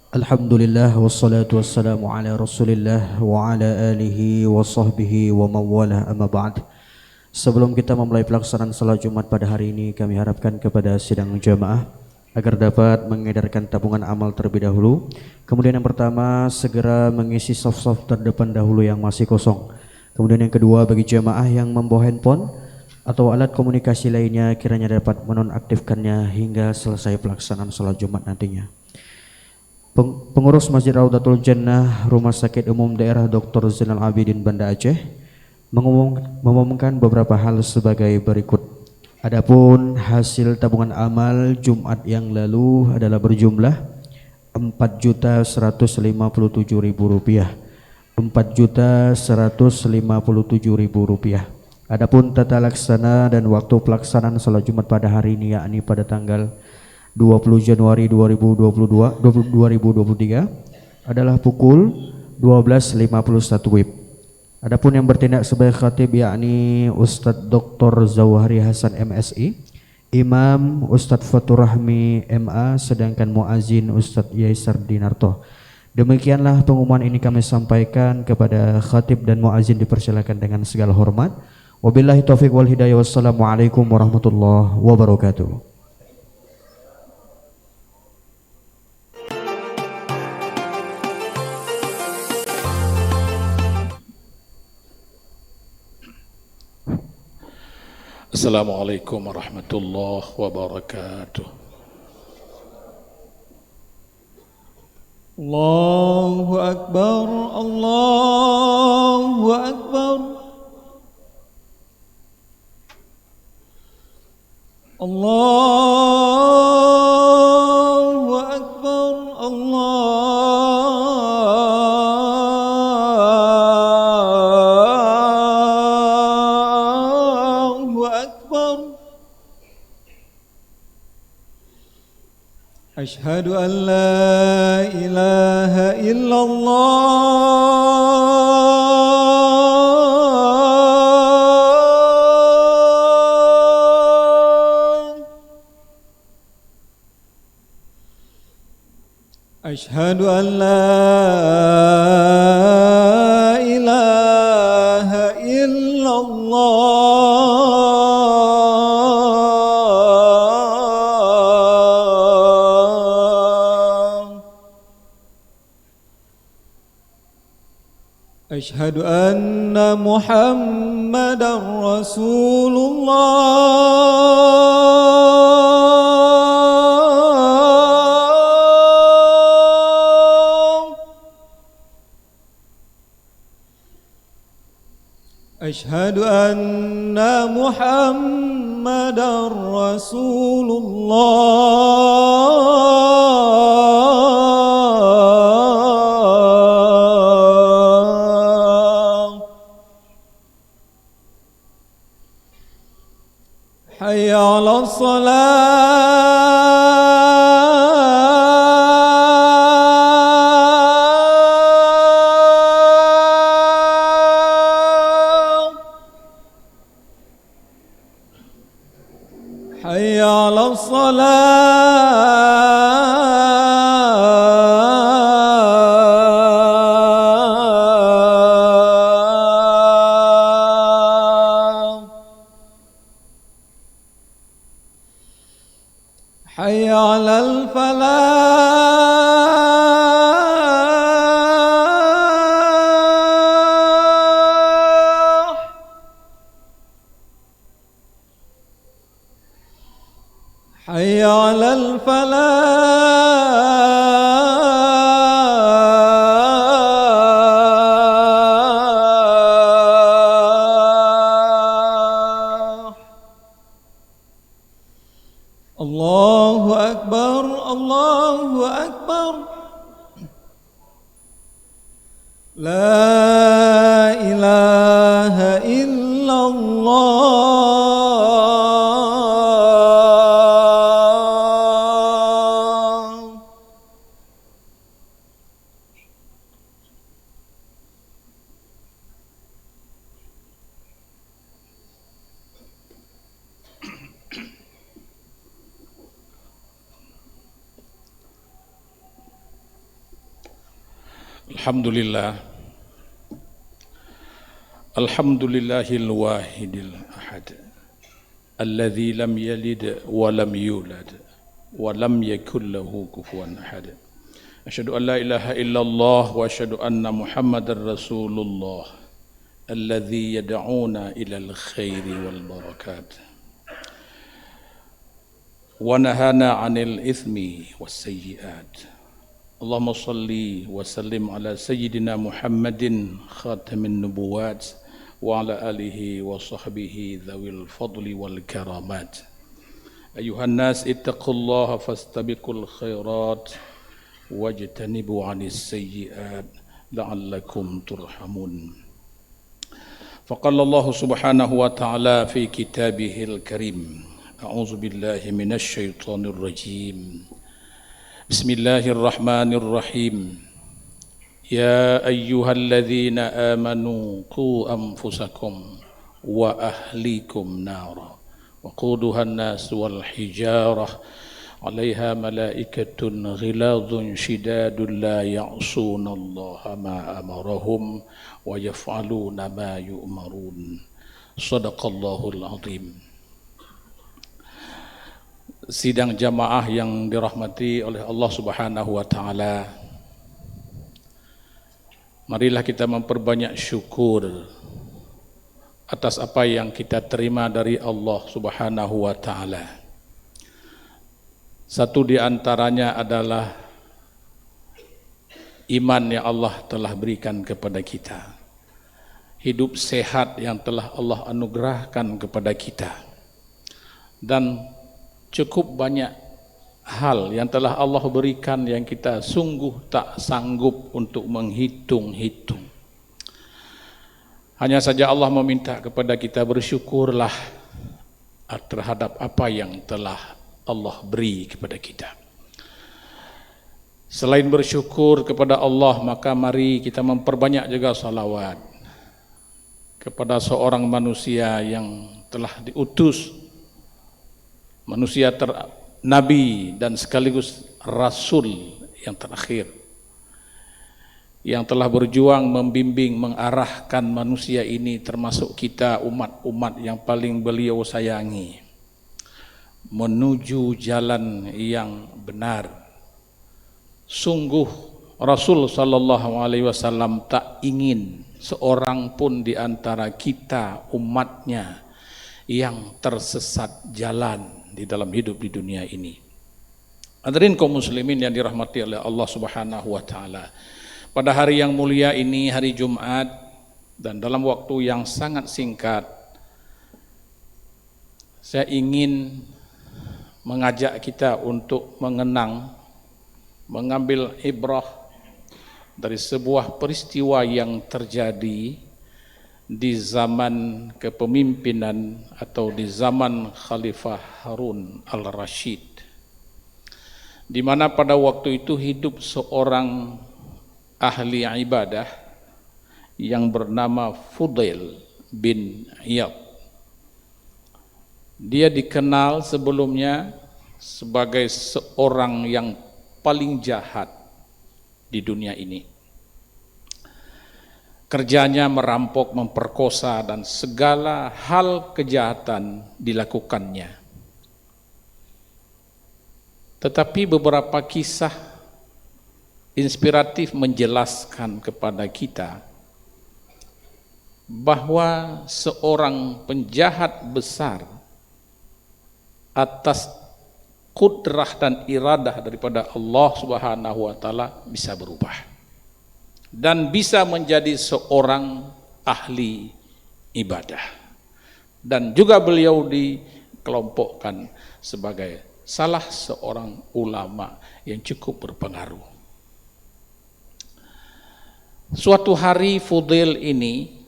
Alhamdulillah wassalatu wassalamu ala Rasulillah wa ala alihi wa sahbihi wa mawalah amma ba'd. Sebelum kita memulai pelaksanaan salat Jumat pada hari ini, kami harapkan kepada sidang jamaah agar dapat mengedarkan tabungan amal terlebih dahulu. Kemudian yang pertama, segera mengisi saf-saf terdepan dahulu yang masih kosong. Kemudian yang kedua, bagi jamaah yang membawa handphone atau alat komunikasi lainnya, kiranya dapat menonaktifkannya hingga selesai pelaksanaan salat Jumat nantinya. Pengurus Masjid Raudatul Jannah Rumah Sakit Umum Daerah Dr. Zainal Abidin Banda Aceh mengumumkan beberapa hal sebagai berikut. Adapun hasil tabungan amal Jumat yang lalu adalah berjumlah Rp4.157.000, Rp4.157.000. Adapun tata laksana dan waktu pelaksanaan salat Jumat pada hari ini, yakni pada tanggal 20 Januari 2023 adalah pukul 12.51 WIB. Adapun yang bertindak sebagai khatib yakni Ustadz Dr. Zawahri Hasan MSI, Imam Ustadz Fatur Rahmi MA, sedangkan muazin Ustadz Yaisar Dinarto. Demikianlah pengumuman ini kami sampaikan kepada khatib dan muazin, dipersilakan dengan segala hormat. Wabillahi taufiq wal hidayah. Wassalamualaikum warahmatullahi wabarakatuh. Assalamualaikum warahmatullahi wabarakatuh. Allahu Akbar, Allahu Akbar, Allahu Akbar, Allahu Akbar. Asyhadu an la ilaha illallah. Asyhadu an la ilaha illallah. Asyhadu anna Muhammadar Rasulullah. Asyhadu anna Muhammadar Rasulullah. Hayya 'alas salah. Hayya 'alas salah. Hayya 'alal falah. Hayya 'alal falah. Allahu Akbar, Allahu Akbar. La ilaha illallah. Alhamdulillah. Alhamdulillahil wahidil ahad. Alladzi lam yalid wa lam yulad wa lam yakul lahu kufuwan ahad. Asyhadu an la ilaha illallah wa asyhadu anna Muhammadar Rasulullah alladzi yad'una ilal khairi wal barakat. Wa nahana 'anil itsmi was sayyi'at. Allahumma salli wa sallim ala sayyidina Muhammadin khatamin nubuwat wa ala alihi wa sahbihi dhawil fadli wal karamat. Ayuhan nas ittaqullaha fastabiqul khairat wajtanibu 'anis sayyi'at la'allakum turhamun. Faqala Allah subhanahu wa ta'ala fi kitabihil karim. A'udzu billahi minasy syaithanir rajim. Bismillahirrahmanirrahim. Ya ayyuhalladzina amanu qu anfusakum wa ahlikum nara wa quduhan nas wal hijarah 'alaiha malaikatun ghiladun shidadun la ya'sunallaha ma amarahum wa yaf'aluna ma yu'marun. Shadaqallahul azim. Sidang jamaah yang dirahmati oleh Allah Subhanahu wa taala. Marilah kita memperbanyak syukur atas apa yang kita terima dari Allah Subhanahu wa taala. Satu di antaranya adalah iman yang Allah telah berikan kepada kita. Hidup sehat yang telah Allah anugerahkan kepada kita. Dan cukup banyak hal yang telah Allah berikan yang kita sungguh tak sanggup untuk menghitung-hitung. Hanya saja Allah meminta kepada kita bersyukurlah terhadap apa yang telah Allah beri kepada kita. Selain bersyukur kepada Allah, maka mari kita memperbanyak juga salawat kepada seorang manusia yang telah diutus, manusia Nabi dan sekaligus Rasul yang terakhir, yang telah berjuang membimbing, mengarahkan manusia ini, termasuk kita umat-umat yang paling beliau sayangi, menuju jalan yang benar. Sungguh Rasul sallallahu alaihi wasallam tak ingin seorang pun di antara kita umatnya yang tersesat jalan di dalam hidup di dunia ini. Hadirin kaum muslimin yang dirahmati oleh Allah Subhanahu wa taala. Pada hari yang mulia ini, hari Jumat, dan dalam waktu yang sangat singkat, saya ingin mengajak kita untuk mengenang, mengambil ibrah dari sebuah peristiwa yang terjadi di zaman kepemimpinan atau di zaman Khalifah Harun al-Rashid, di mana pada waktu itu hidup seorang ahli ibadah yang bernama Fudail bin Iyad. Dia dikenal sebelumnya sebagai seorang yang paling jahat di dunia ini. Kerjanya merampok, memperkosa, dan segala hal kejahatan dilakukannya. Tetapi beberapa kisah inspiratif menjelaskan kepada kita bahwa seorang penjahat besar atas kudrah dan iradah daripada Allah Subhanahu wa taala bisa berubah dan bisa menjadi seorang ahli ibadah. Dan juga beliau dikelompokkan sebagai salah seorang ulama yang cukup berpengaruh. Suatu hari Fudail ini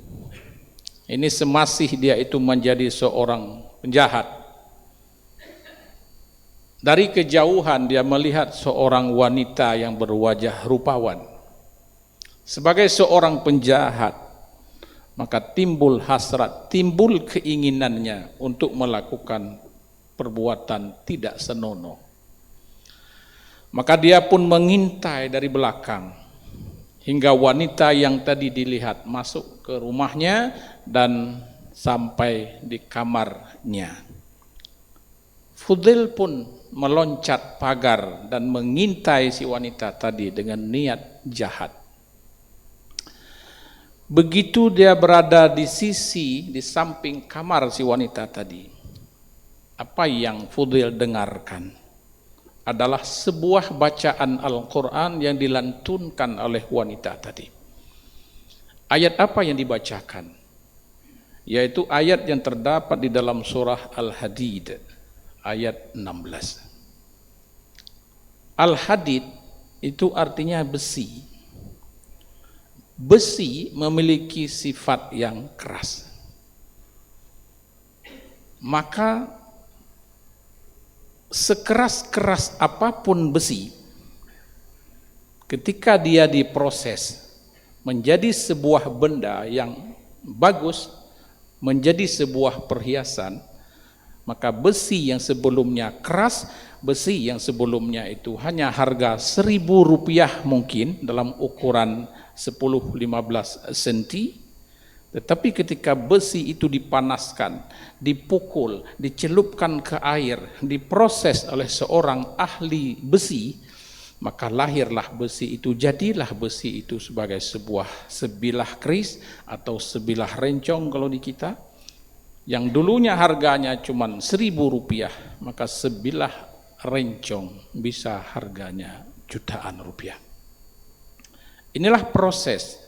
semasih dia itu menjadi seorang penjahat. Dari kejauhan dia melihat seorang wanita yang berwajah rupawan. Sebagai seorang penjahat, maka timbul hasrat, timbul keinginannya untuk melakukan perbuatan tidak senonoh. Maka dia pun mengintai dari belakang hingga wanita yang tadi dilihat masuk ke rumahnya dan sampai di kamarnya. Fudail pun meloncat pagar dan mengintai si wanita tadi dengan niat jahat. Begitu dia berada di samping kamar si wanita tadi, apa yang Fudail dengarkan adalah sebuah bacaan Al-Quran yang dilantunkan oleh wanita tadi. Ayat apa yang dibacakan? Yaitu ayat yang terdapat di dalam surah Al-Hadid, ayat 16. Al-Hadid itu artinya besi. Besi memiliki sifat yang keras. Maka sekeras-keras apapun besi, ketika dia diproses menjadi sebuah benda yang bagus, menjadi sebuah perhiasan, maka besi yang sebelumnya keras, besi yang sebelumnya itu hanya harga Rp1.000 mungkin dalam ukuran 10-15 cm, tetapi ketika besi itu dipanaskan, dipukul, dicelupkan ke air, diproses oleh seorang ahli besi, maka lahirlah besi itu, jadilah besi itu sebagai sebilah keris atau sebilah rencong kalau di kita, yang dulunya harganya cuma Rp1.000, maka sebilah rencong bisa harganya jutaan rupiah. Inilah proses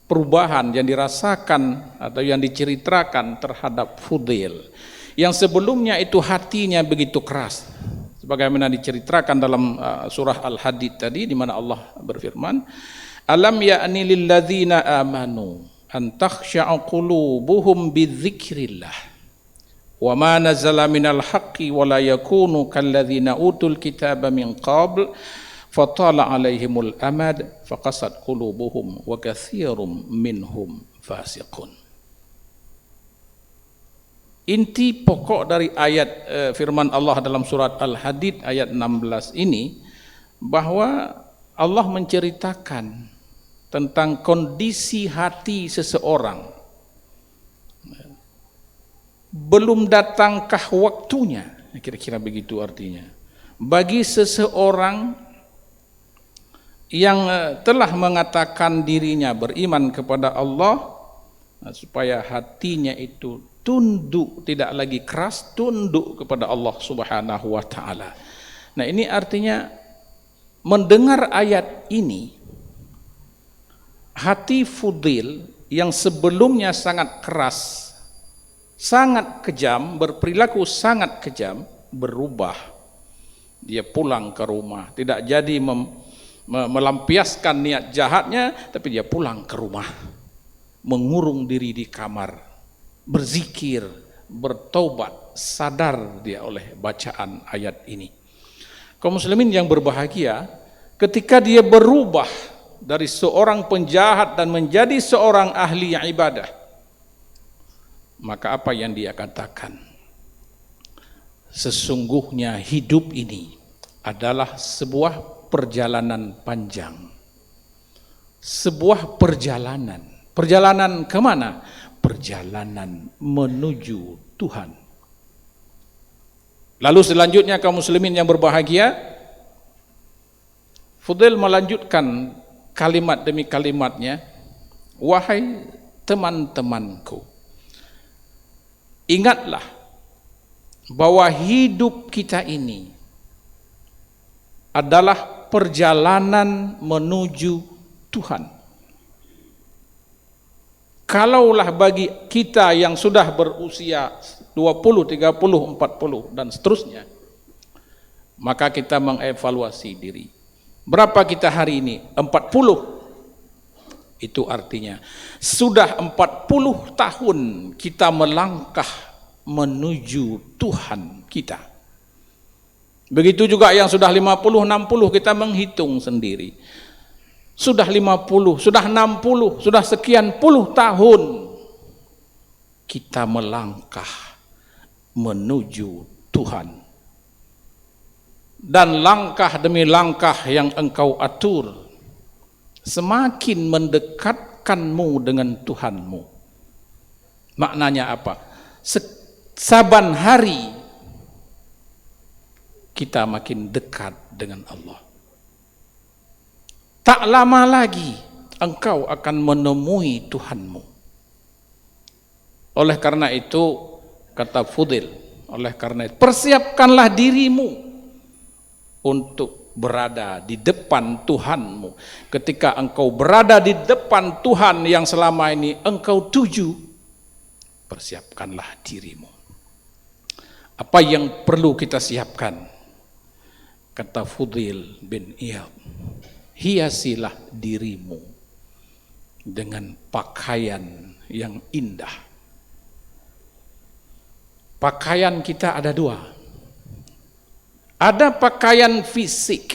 perubahan yang dirasakan atau yang diceritakan terhadap Fudail, yang sebelumnya itu hatinya begitu keras, sebagaimana diceritakan dalam surah Al-Hadid tadi, di mana Allah berfirman, alam ya'ni lilladzina amanu an takhsha'a qulubuhum bidzikrillah wa ma nazala minal haqqi wa la yakunu kalladzina utul kitaba min qabl fatala alaihimul amad faqasat qulubuhum wa katsirum minhum fasiqun. Inti pokok dari ayat firman Allah dalam surat Al-Hadid ayat 16 ini, bahwa Allah menceritakan tentang kondisi hati seseorang. Belum datangkah waktunya, kira-kira begitu artinya, bagi seseorang yang telah mengatakan dirinya beriman kepada Allah, supaya hatinya itu tunduk, tidak lagi keras, tunduk kepada Allah Subhanahu wa taala. Nah, ini artinya mendengar ayat ini, hati Fudail yang sebelumnya sangat keras, sangat kejam, berperilaku sangat kejam, berubah. Dia pulang ke rumah, tidak jadi melampiaskan niat jahatnya, tapi dia pulang ke rumah, mengurung diri di kamar, berzikir, bertaubat, sadar dia oleh bacaan ayat ini. Kaum muslimin yang berbahagia, ketika dia berubah dari seorang penjahat dan menjadi seorang ahli ibadah, maka apa yang dia katakan? Sesungguhnya hidup ini adalah sebuah perjalanan panjang, sebuah perjalanan. Perjalanan kemana? Perjalanan menuju Tuhan. Lalu selanjutnya kaum muslimin yang berbahagia, Fudail melanjutkan kalimat demi kalimatnya, wahai teman-temanku, ingatlah bahwa hidup kita ini adalah perjalanan menuju Tuhan. Kalaulah bagi kita yang sudah berusia 20, 30, 40 dan seterusnya, maka kita mengevaluasi diri. Berapa kita hari ini? 40. Itu artinya sudah 40 tahun kita melangkah menuju Tuhan kita. Begitu juga yang sudah 50, 60, kita menghitung sendiri. Sudah 50, sudah 60, sudah sekian puluh tahun kita melangkah menuju Tuhan. Dan langkah demi langkah yang engkau atur, semakin mendekatkanmu dengan Tuhanmu. Maknanya apa? Saban hari kita makin dekat dengan Allah. Tak lama lagi engkau akan menemui Tuhanmu. Oleh karena itu, kata Fudil, oleh karena itu persiapkanlah dirimu untuk berada di depan Tuhanmu. Ketika engkau berada di depan Tuhan yang selama ini engkau tuju, persiapkanlah dirimu. Apa yang perlu kita siapkan? Kata Fudil bin Iyad, hiasilah dirimu dengan pakaian yang indah. Pakaian kita ada dua. Ada pakaian fisik.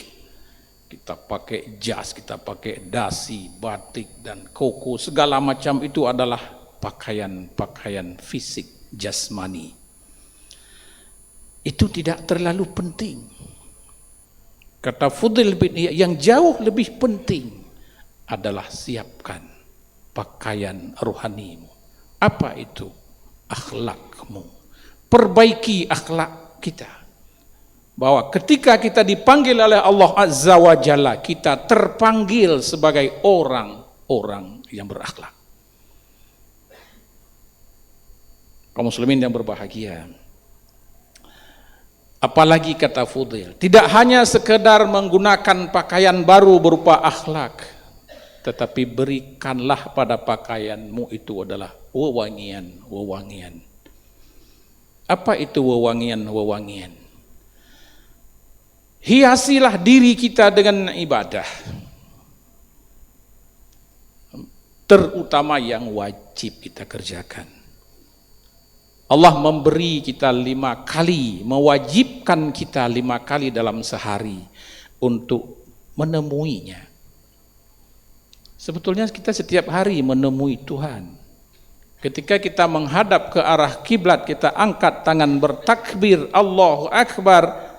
Kita pakai jas, kita pakai dasi, batik, dan koko. Segala macam itu adalah pakaian-pakaian fisik, jasmani. Itu tidak terlalu penting. Kata Fudil bin Iyad, yang jauh lebih penting adalah siapkan pakaian rohanimu. Apa itu? Akhlakmu. Perbaiki akhlak kita. Bahwa ketika kita dipanggil oleh Allah Azza wa Jalla, kita terpanggil sebagai orang-orang yang berakhlak. Kaum muslimin yang berbahagia, apalagi kata Fudil, tidak hanya sekedar menggunakan pakaian baru berupa akhlak, tetapi berikanlah pada pakaianmu itu adalah wewangian. Apa itu wewangian? Hiasilah diri kita dengan ibadah, terutama yang wajib kita kerjakan. Allah memberi kita 5 kali, mewajibkan kita 5 kali dalam sehari untuk menemuinya. Sebetulnya kita setiap hari menemui Tuhan. Ketika kita menghadap ke arah kiblat, kita angkat tangan bertakbir, Allahu Akbar,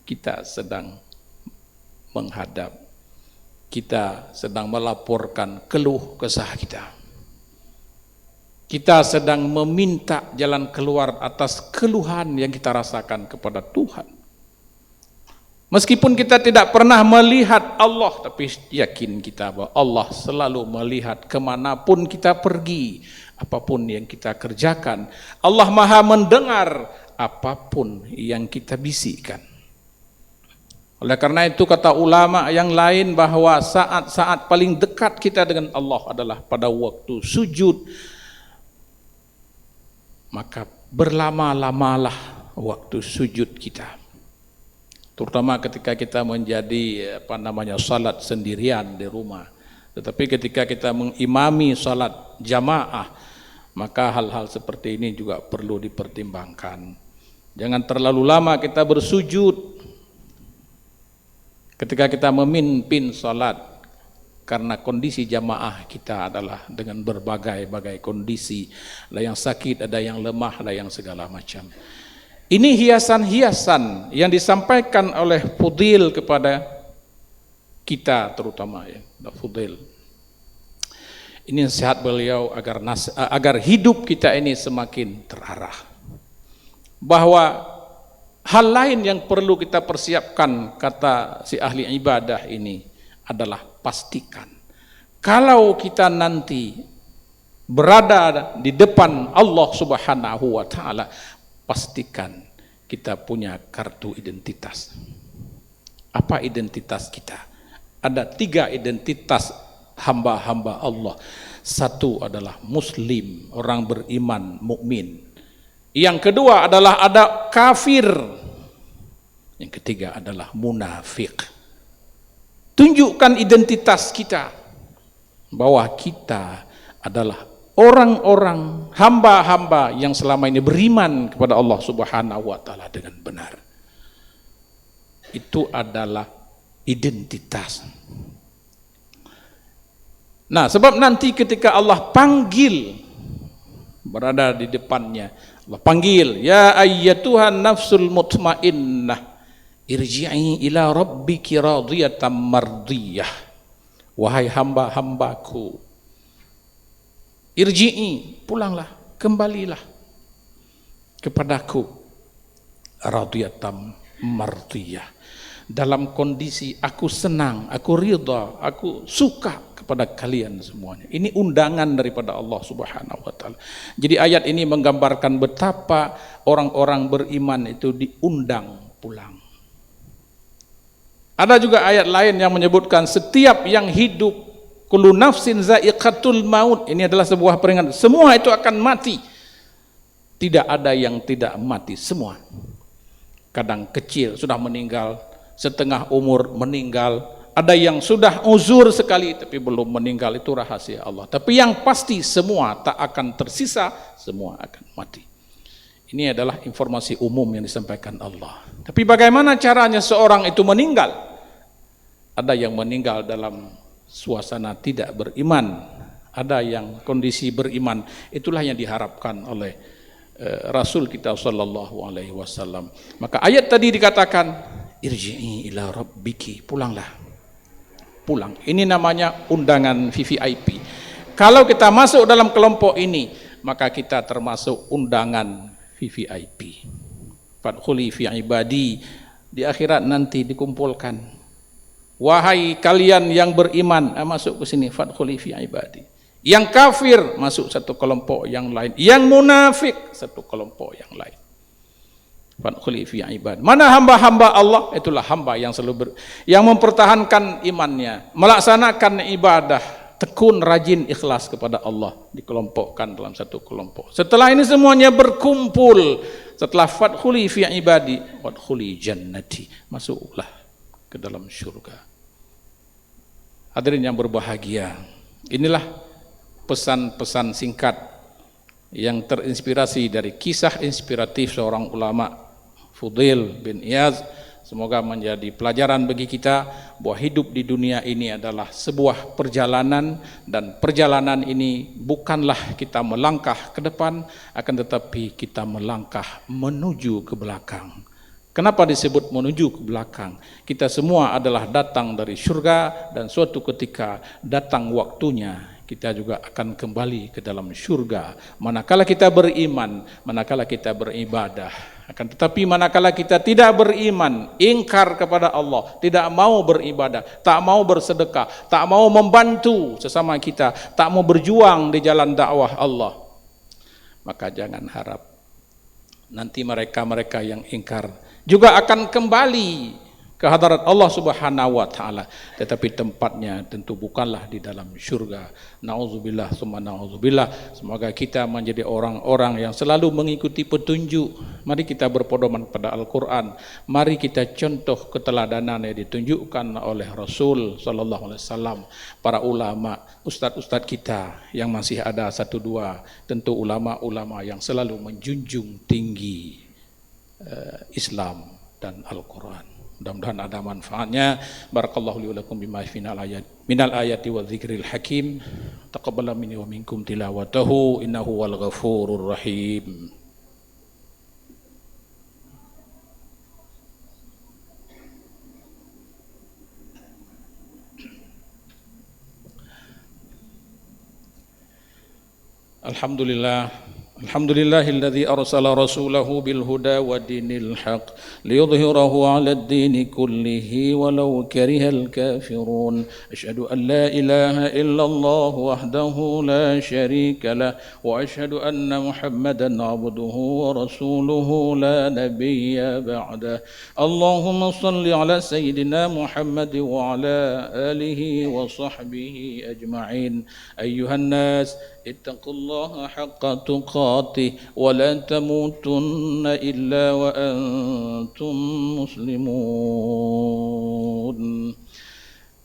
kita sedang menghadap, kita sedang melaporkan keluh kesah kita. Kita sedang meminta jalan keluar atas keluhan yang kita rasakan kepada Tuhan. Meskipun kita tidak pernah melihat Allah, tapi yakin kita bahwa Allah selalu melihat kemanapun kita pergi, apapun yang kita kerjakan. Allah Maha mendengar apapun yang kita bisikkan. Oleh karena itu kata ulama yang lain bahwa saat-saat paling dekat kita dengan Allah adalah pada waktu sujud. Maka berlama-lamalah waktu sujud kita, terutama ketika kita menjadi salat sendirian di rumah. Tetapi ketika kita mengimami salat jamaah, maka hal-hal seperti ini juga perlu dipertimbangkan. Jangan terlalu lama kita bersujud ketika kita memimpin salat, karena kondisi jamaah kita adalah dengan berbagai-bagai kondisi. Ada yang sakit, ada yang lemah, ada yang segala macam. Ini hiasan-hiasan yang disampaikan oleh Fudil kepada kita terutama ya, Fudil. Ini nasihat beliau agar hidup kita ini semakin terarah. Bahwa hal lain yang perlu kita persiapkan, kata si ahli ibadah ini, adalah pastikan kalau kita nanti berada di depan Allah Subhanahu wa taala, pastikan kita punya kartu identitas. Apa identitas kita? Ada 3 identitas hamba-hamba Allah. Satu adalah muslim, orang beriman, mukmin. Yang kedua adalah ada kafir. Yang ketiga adalah munafik. Tunjukkan identitas kita, bahwa kita adalah orang-orang hamba-hamba yang selama ini beriman kepada Allah Subhanahu wa taala dengan benar. Itu adalah identitas. Nah, sebab nanti ketika Allah panggil, berada di depannya, Allah panggil, ya ayyatuhan nafsul mutmainnah, irji'i ila rabbiki radiyatan mardiyah. wahai hamba-hambaku, irji'i, pulanglah, kembalilah kepadaku, radiyatam mardiyah, dalam kondisi aku senang, aku ridha, aku suka kepada kalian semuanya. Ini undangan daripada Allah Subhanahu wa taala. Jadi ayat ini menggambarkan betapa orang-orang beriman itu diundang pulang. Ada juga ayat lain yang menyebutkan setiap yang hidup, kullu nafsin za'iqatul maut, ini adalah sebuah peringatan, semua itu akan mati. Tidak ada yang tidak mati, semua. Kadang kecil sudah meninggal, setengah umur meninggal, ada yang sudah uzur sekali tapi belum meninggal, itu rahasia Allah. Tapi yang pasti semua tak akan tersisa, semua akan mati. Ini adalah informasi umum yang disampaikan Allah. Tapi bagaimana caranya seorang itu meninggal? Ada yang meninggal dalam suasana tidak beriman, ada yang kondisi beriman. Itulah yang diharapkan oleh Rasul kita sallallahu alaihi wasallam. Maka ayat tadi dikatakan irji'i ila rabbiki, pulanglah, pulang. Ini namanya undangan VVIP. Kalau kita masuk dalam kelompok ini, maka kita termasuk undangan VVIP. Fadkhuli fi ibadi, di akhirat nanti dikumpulkan, wahai kalian yang beriman, masuk ke sini, fadkhuli fi ibadi. Yang kafir masuk satu kelompok yang lain, yang munafik satu kelompok yang lain. Fadkhuli fi ibad. Mana hamba-hamba Allah? Itulah hamba yang selalu yang mempertahankan imannya, melaksanakan ibadah, tekun, rajin, ikhlas kepada Allah, dikelompokkan dalam satu kelompok. Setelah ini semuanya berkumpul, setelah fadkhuli fi ibadi, wadkhuli jannati, masuklah ke dalam surga. Hadirin yang berbahagia, inilah pesan-pesan singkat yang terinspirasi dari kisah inspiratif seorang ulama, Fudail bin Iyaz. Semoga menjadi pelajaran bagi kita bahwa hidup di dunia ini adalah sebuah perjalanan, dan perjalanan ini bukanlah kita melangkah ke depan, akan tetapi kita melangkah menuju ke belakang. Kenapa disebut menuju ke belakang? Kita semua adalah datang dari surga, dan suatu ketika datang waktunya kita juga akan kembali ke dalam surga. Manakala kita beriman, manakala kita beribadah. Akan tetapi manakala kita tidak beriman, ingkar kepada Allah, tidak mau beribadah, tak mau bersedekah, tak mau membantu sesama kita, tak mau berjuang di jalan dakwah Allah, maka jangan harap nanti mereka-mereka yang ingkar juga akan kembali ke hadarat Allah Subhanahu wa taala, tetapi tempatnya tentu bukanlah di dalam surga. Nauzubillah summa nauzubillah. Semoga kita menjadi orang-orang yang selalu mengikuti petunjuk. Mari kita berpedoman pada Al-Qur'an. Mari kita contoh keteladanan yang ditunjukkan oleh Rasul sallallahu alaihi wasallam, para ulama, ustadz-ustadz kita yang masih ada satu dua, tentu ulama-ulama yang selalu menjunjung tinggi Islam dan Al-Qur'an. Mudah-mudahan ada manfaatnya. Barakallahu li wa lakum bima minal ayati wa dzikril hakim. Taqabbala minni wa minkum tilawatahu innahu wal ghafurur rahim. Alhamdulillah. Alhamdulillahilladzi arsala rasulahu bil huda wa dinil haq liyudhhirahu 'alad dini kullihi walau karihal kafirun. Asyhadu an la ilaha illallah wahdahu la syarika lah wa asyhadu anna Muhammadan 'abduhu wa rasuluhu la nabiyya ba'dah. Allahumma shalli 'ala sayyidina Muhammad wa 'ala alihi wa sahbihi ajma'in. Ayyuhan nas ittaqullaha haqqa tuqatih wa la tamutunna illa wa antum muslimun.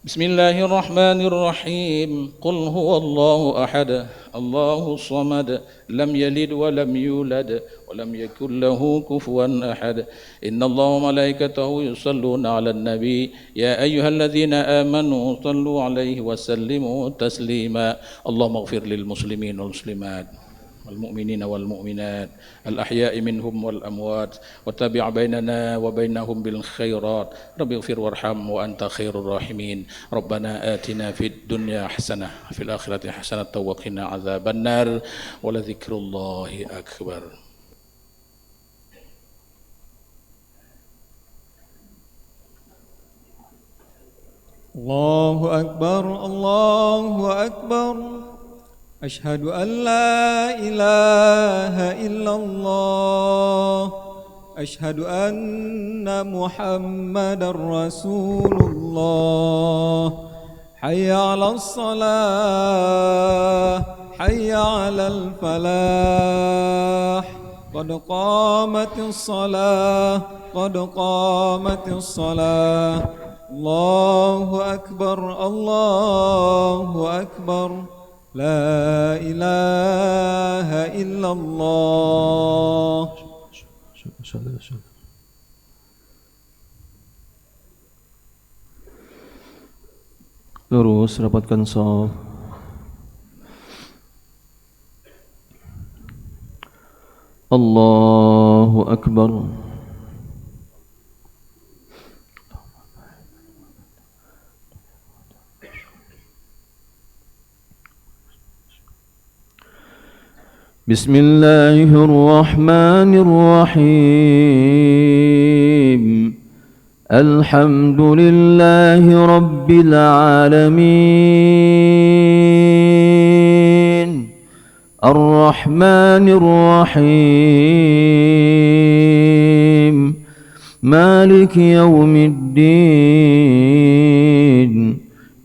Bismillahirrahmanirrahim. Qul huwallahu ahad, Allahu samad, lam yalid wa lam yulad wa lam yakul lahu kufuwan ahad. Innallaha wa malaikatahu yusalluna 'alan nabi ya ayyuhalladzina amanu sallu 'alaihi wa sallimu taslima. Allahumma ighfir lil muslimin wal muslimat والمؤمنين والمؤمنات الأحياء منهم والأموات وتابع بيننا وبينهم بالخيرات رب اغفر وارحم وأنت خير الراحمين ربنا آتنا في الدنيا حسنة في الآخرة حسنة وقنا عذاب النار ولذكر الله أكبر. الله أكبر الله أكبر أشهد أن لا إله إلا الله أشهد أن محمد رسول الله حي على الصلاة حي على الفلاح قد قامت الصلاة قد قامت الصلاة الله أكبر الله أكبر لا إله إلا الله. Lurus, rapatkan shaf. Allahu Akbar. بسم الله الرحمن الرحيم الحمد لله رب العالمين الرحمن الرحيم مالك يوم الدين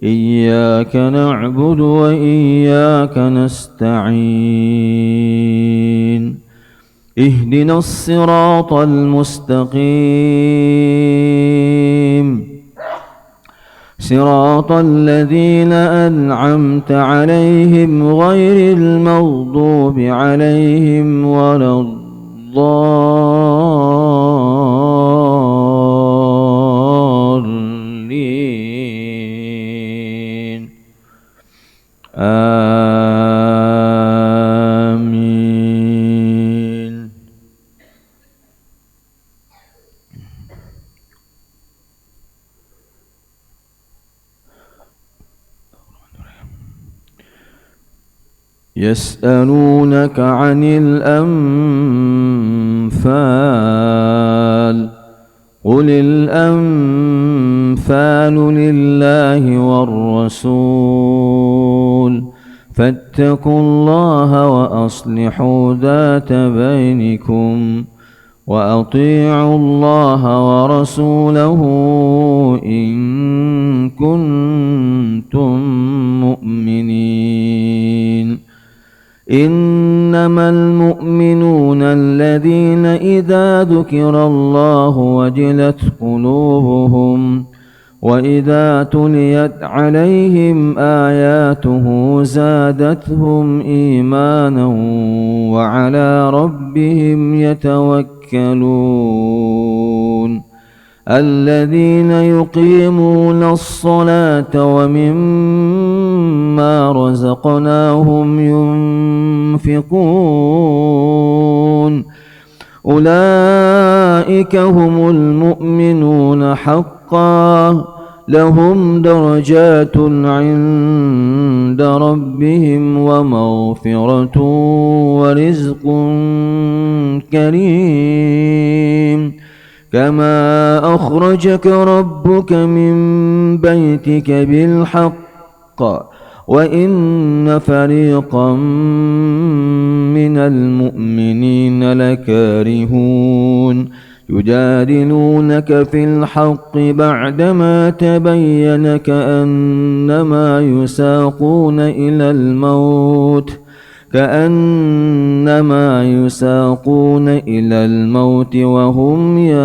إياك نعبد وإياك نستعين اهدنا الصراط المستقيم صراط الذين أنعمت عليهم غير المغضوب عليهم ولا الضالين آمين. يسألونك عن الأنفال قل الأنفال لله والرسول فاتقوا الله وأصلحوا ذات بينكم وأطيعوا الله ورسوله إن كنتم مؤمنين. إنما المؤمنون الذين إذا ذكر الله وجلت قلوبهم وإذا تليت عليهم آياته زادتهم إيمانا وعلى ربهم يتوكلون. الذين يقيمون الصلاة ومما رزقناهم ينفقون أولئك هم المؤمنون حقا لهم درجات عند ربهم ومغفرة ورزق كريم. كما أخرجك ربك من بيتك بالحق وإن فريقا من المؤمنين لكارهون يجادلونك في الحق بعدما تبين كأنما يساقون إلى الموت وهم ينظرون.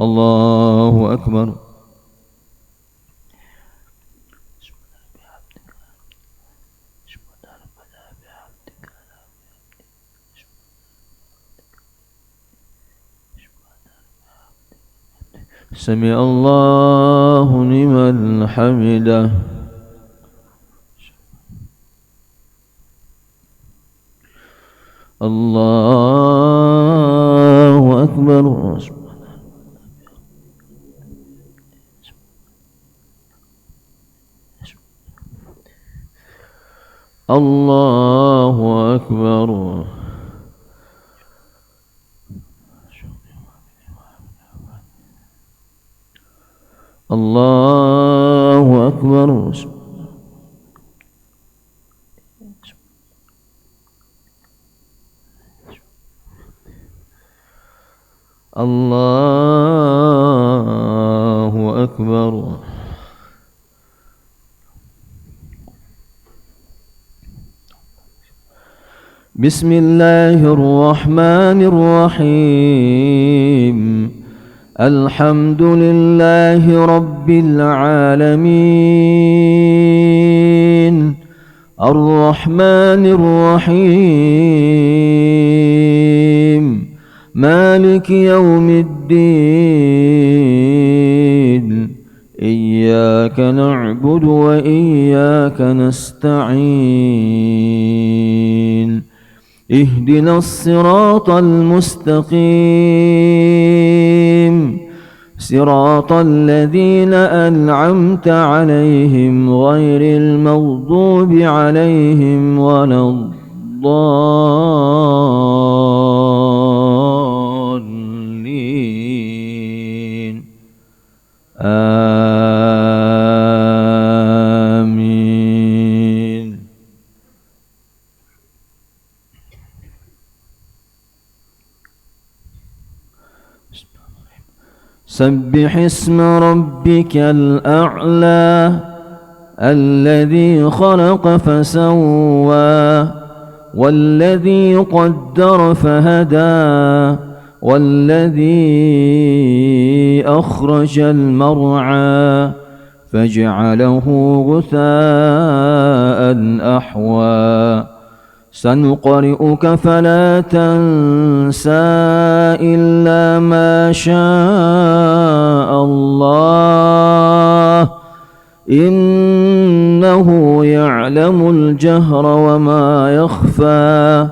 الله أكبر. سمع الله لمن لمن حمده الله أكبر الله أكبر الله أكبر الله أكبر بسم الله الرحمن الرحيم الحمد لله رب العالمين الرحمن الرحيم مالك يوم الدين إياك نعبد وإياك نستعين اهدنا الصراط المستقيم صراط الذين أنعمت عليهم غير المغضوب عليهم ولا الضالين آمين سبح اسم ربك الأعلى الذي خلق فسوى والذي قدر فهدى والذي أخرج المرعى فجعله غثاء أحوى سنقرئك فلا تنسى إلا ما شاء الله إنه يعلم الجهر وما يخفى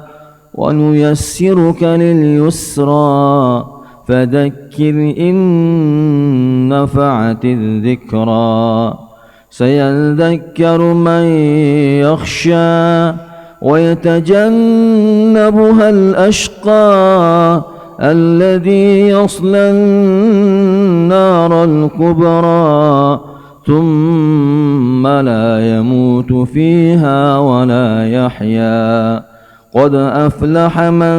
ونيسرك لليسرى فذكر إن نفعت الذكرى سيذكر من يخشى ويتجنبها الأشقى الذي يصلى النار الكبرى ثم لا يموت فيها ولا يحيا قد أفلح من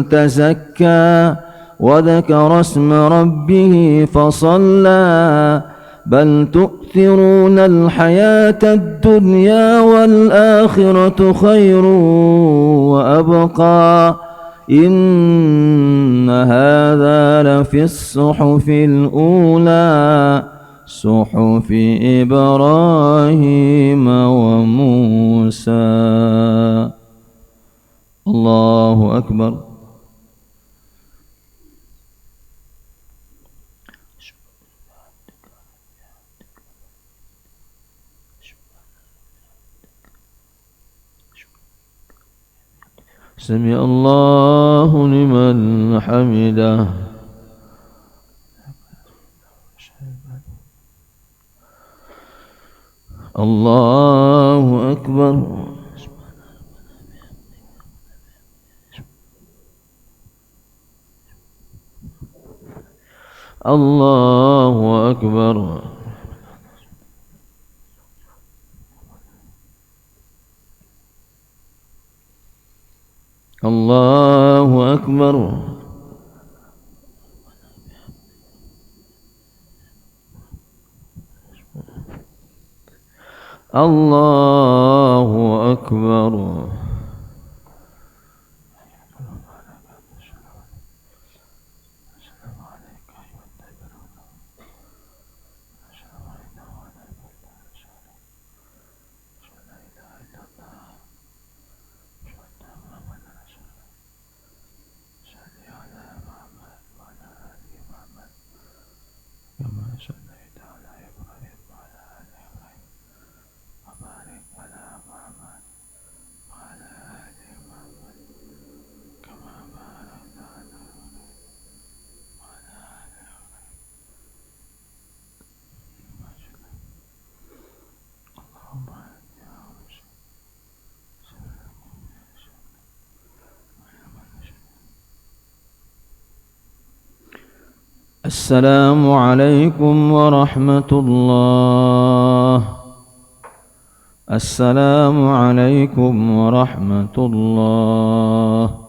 تزكى وذكر اسم ربه فصلى بل تؤثرون الحياة الدنيا والآخرة خير وأبقى إن هذا لفي الصحف الأولى صحف إبراهيم وموسى الله أكبر سمع الله لمن حمده الله أكبر الله أكبر الله أكبر الله أكبر كما صليت على إبراهيم السلام عليكم ورحمة الله. السلام عليكم ورحمة الله.